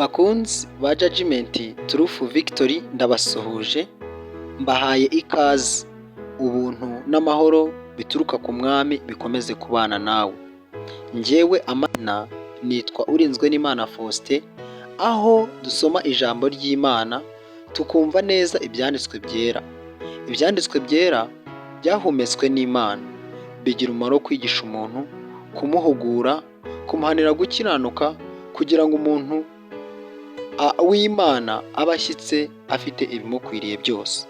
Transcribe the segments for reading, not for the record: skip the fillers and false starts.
Bakunzi ba Judgment Truth Victory, ndabasuhuje mbahaye ikaze. Ubuntu n'amahoro bituruka ku mwami bikomeze kubana nawe. Njyewe amana nitwa Urinzwe n'Imana Faustin, aho dusoma ijambo ry'Imana tukumva neza ibyanditswe byera. Ibyanditswe byera byahumetswe n'Imana, bigira umumaro wo kwigisha umuntu, kumuhugura, kumuhanira gukiranuka, kugira ngo umuntu w'Imana aba ashyitse afite ibimukwiriye byose.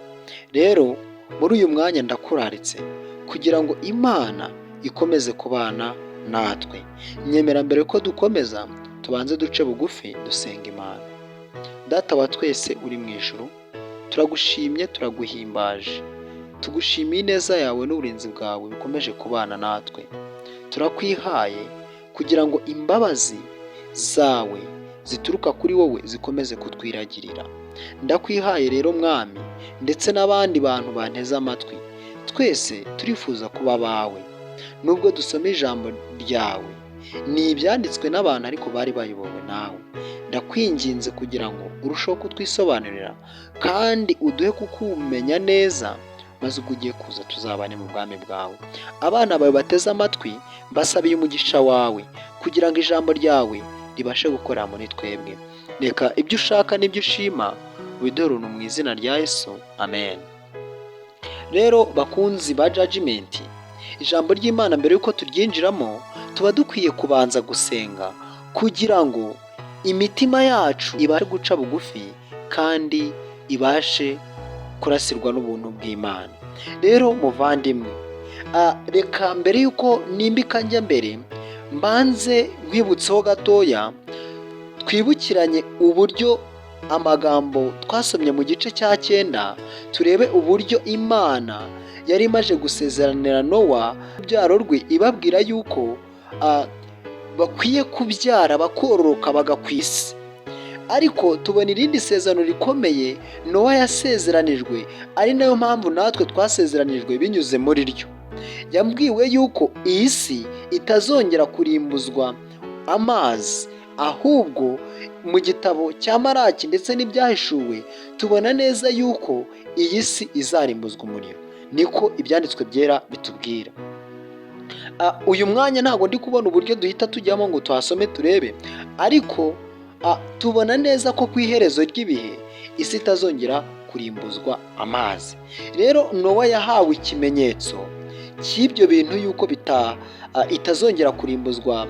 Rero muri uyu mwanya ndakuraritse kugira ngo Imana ikomeze kubana natwe. Nyemera mbere ko dukomeza tubanze duce bugufi dusenga Imana. Data wa twese uri mu ijuru, turagushimye, turaguhimbaje, tugushimiye ineza yawe n'uburinzi bwawe bikomeje kubana natwe. Turakwihaye kugira ngo imbabazi zawe zituruka kuri wowe zikomeze kutwiragirira. Ndakwihaye rero mwami, ndetse n'abandi bantu banteze amatwi, twese turifuza kuba abawe. Nubwo dusoma ijambo ryawe, ni ibyanditswe n'abantu ariko bari bayobowe nawe. Ndakwinginze kugira ngo urusheho kutwisobanurira kandi uduhe kukumenya neza, maze ubwo ugiye kuza tuzabane mu bwami bwawe. Abana bawe bateze amatwi mbasabiye umugisha wawe kugira ngo ijambo ryawe ribashe gukorera muri twebwe. Reka ibyo ushaka n'ibyo ushima ubiduhe runtu mu izina rya Yesu, amen. Rero bakunzi ba Judgment, ijambo ry'Imana mbere y'uko turyinjiramo tuba dukwiye kubanza gusenga kugira ngo imitima yacu ibashe guca bugufi kandi ibashe kurasirwa n'ubuntu bw'Imana. Rero muvandimwe, reka mbere y'uko nimbika njya mbere mbanze nkwibutseho gatoya, twibukiranye uburyo amagambo twasomye mu gice cya 9, turebe uburyo Imana yari imaze gusezeranira Nowa urubyaro rwe, ibabwira yuko bakwiye kubyara bakororoka bagakwisa. Ariko tubona irindi sezerano rikomeye Nowa yasezeranijwe, ari nayo mpamvu natwe twasezeranijwe binyuze muri ryo. Yambwiwe yuko iyi si itazongera kurimbuzwa amazi, ahubwo mu gitabo cya Maraki ndetse n'ibyahishuwe tubona neza yuko iyi si izarimbuzwa umuriro. Niko ibyanditswe byera bitubwira. Uyu mwanya ntabwo ndi kubona uburyo duhita tujyamo ngo tuhasome turebe, ariko tubona neza ko ku iherezo ry'ibihe isi itazongera kurimbuzwa amazi. Rero Nowa yahawe ikimenyetso cy'ibyo bintu yuko itazongera kurimbuzwa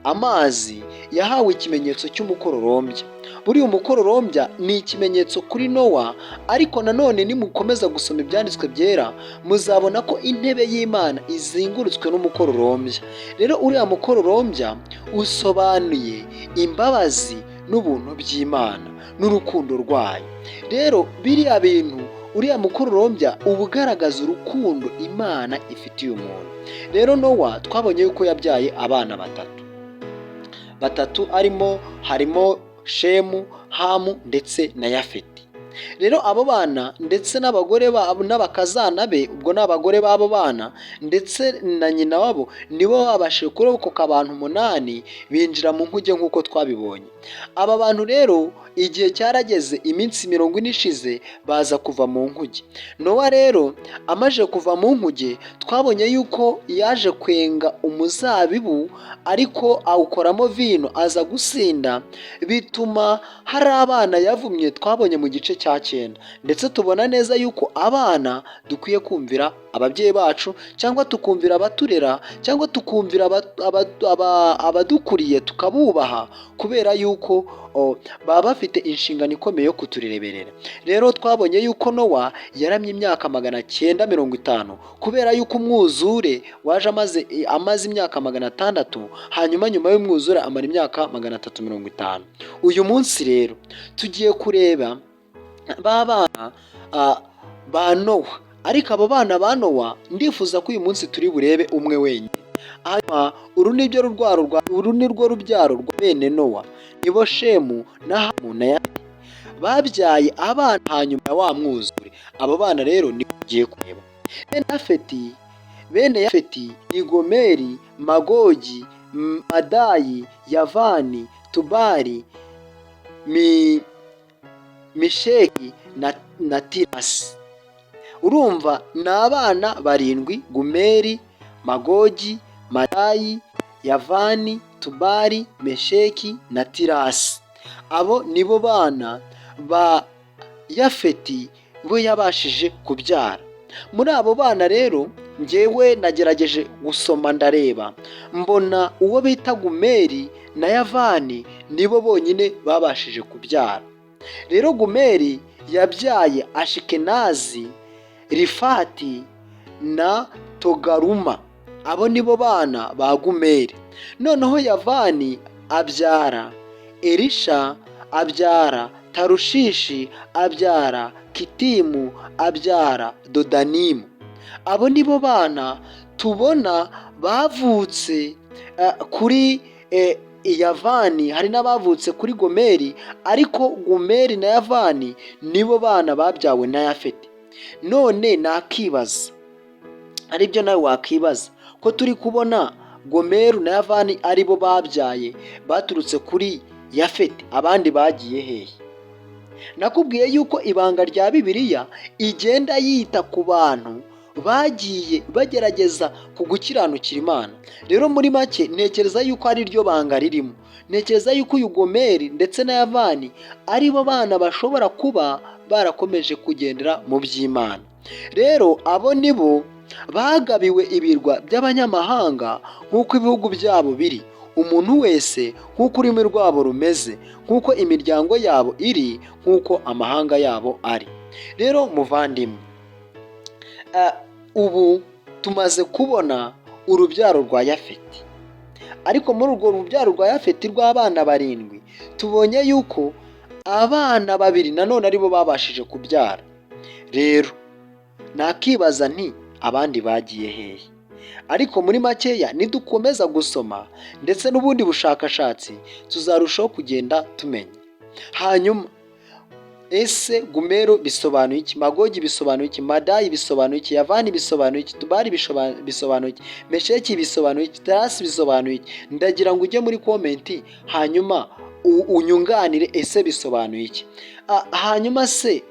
amazi. Yahawe ikimenyetso cy'umukororombya. Buriya umukororombya ni ikimenyetso kuri Nowa, ariko nanone nimukomeza gusoma ibyanditswe byera muzabona ko intebe y'Imana izingurutswe n'umukororombya. Rero uriya mukororombya usobanuye imbabazi n'ubuntu by'Imana n'urukundo rwayo. Rero biriya bintu, uriya mukororombya uba ugaragaza urukundo Imana ifitiye umuntu. Rero Nowa twabonye yuko yabyaye abana batatu harimo Shemu, Hamu ndetse na Yafeti. Rero abo bana ndetse n'abagore babo n'abakazana be, ubwo n'abagore b'abo bana ndetse na nyina wabo, nibo babashije kurokoka abantu 8 binjira mu nkuge nk'uko twabibonye. Aba bantu rero igihe cyarageze, iminsi 40 ishize, baza kuva mu nkuge. Nowa rero amaze kuva mu nkuge, twabonye yuko yaje kwenga umuzabibu ariko awukoramo vino aza gusinda, bituma hari abana yavumye. Twabonye mu gice cya 9, ndetse tubona neza yuko abana dukwiye kumvira ababyeyi bacu, cyangwa tukumvira abaturera, cyangwa tukumvira abadukuriye tukabubaha, kubera yuko baba bafite inshingano ikomeye yo kutureberera. Rero twabonye yuko Nowa yaramye imyaka 950, kubera yuko umwuzure waje amaze imyaka 600, hanyuma nyuma y'umwuzure amara imyaka 350. Uyu munsi rero tugiye kureba ba bana ba Nowa, ariko abo bana ba Nowa ndifuza ko uyu munsi turi burebe umwe wenyine. Hanyuma uru ni rwo rubyaro rwa bene Nowa, nibo Shemu na Hamu na Yafeti. Babyaye abana hanyuma ya wa mwuzure. Abo bana rero ni ugiye kureba. Bene Yafeti ni Gomeri, Magogi, Madayi, Yavani, Tubali Mesheki na Tirasi. Urumva ni abana barindwi: Gomeri, Magogi, Madayi, Yavani, Tubali, Mesheki na Tirasi. Abo nibo bana ba Yafeti bo yabashije kubyara. Muri abo bana rero njyewe nagerageje gusoma ndareba, mbona uwo bita Gomeri na Yavani nibo bonyine babashije kubyara. Rero Gomeri yabyaye Ashikenazi, Rifati na Togaruma. Abo nibo bana ba Gomeri. Noneho Yavani abyara Elisha, abyara Tarushishi, abyara Kitimu, abyara Dodanimu. Abo nibo bana tubona bavutse kuri Yavani. Hari n'abavutse kuri Gomeri, ariko Gomeri na Yavani nibo bana babyawe na Yafeti. None nakibaza, aribyo nawe wakibaza, ko turi kubona Gomeri na Yavani aribo babyaye baturutse kuri Yafeti, abandi bagiye hehe? Nakubwiye yuko ibanga rya Bibiliya igenda yita ku bantu bagiye bagerageza kugukiranukira Imana. Rero muri make ntekereza yuko ari ryo banga ririmo. Ntekereza yuko uyu Gomeri ndetse na Yavani aribo bana bashobora kuba barakomeje kugendera mu by'Imana. Rero abo nibo bagabiwe ibirwa by'abanyamahanga nk'uko ibihugu byabo biri, umuntu wese nk'uko ururimi rwabo rumeze, nk'uko imiryango yabo iri, nk'uko amahanga yabo ari. Rero muvandimwe, ubu tumaze kubona urubyaro rwa Yafeti, ariko muri urwo rubyaro rwa Yafeti rw'abana barindwi tubonye yuko abana babiri nanone aribo babashije kubyara. Rero nakibaza nti abandi bagiye hehe? Ariko muri makeya nidukomeza gusoma ndetse n'ubundi bushakashatsi tuzarushaho kugenda tumenya. Hanyuma ese Gomeri bisobanuye iki? Magogi bisobanuye iki? Madayi bisobanuye iki? Yavani bisobanuye iki? Tubali bisobanuye iki? Mesheki bisobanuye iki? Tirasi bisobanuye iki? Ndagira ngo ujye muri komenti hanyuma unyunganire, ese bisobanuye iki? Hanyuma se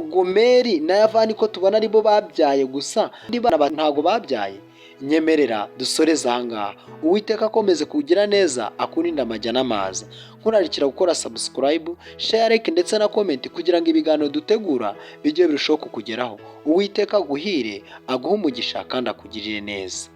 Gomeri na Yavani ko tubona aribo babyaye gusa, andi bana ntago babyaye? Nyemerera dusoreze ahangaha. Uwiteka akomeze kugira neza, akurinde amajya n'amaza. Nkurarikira gukora subscribe, share, like ndetse na comment kugira ngo ibiganiro dutegura bijye birushaho kukugeraho. Uwiteka aguhire, aguhe umugisha kandi akugirire neza.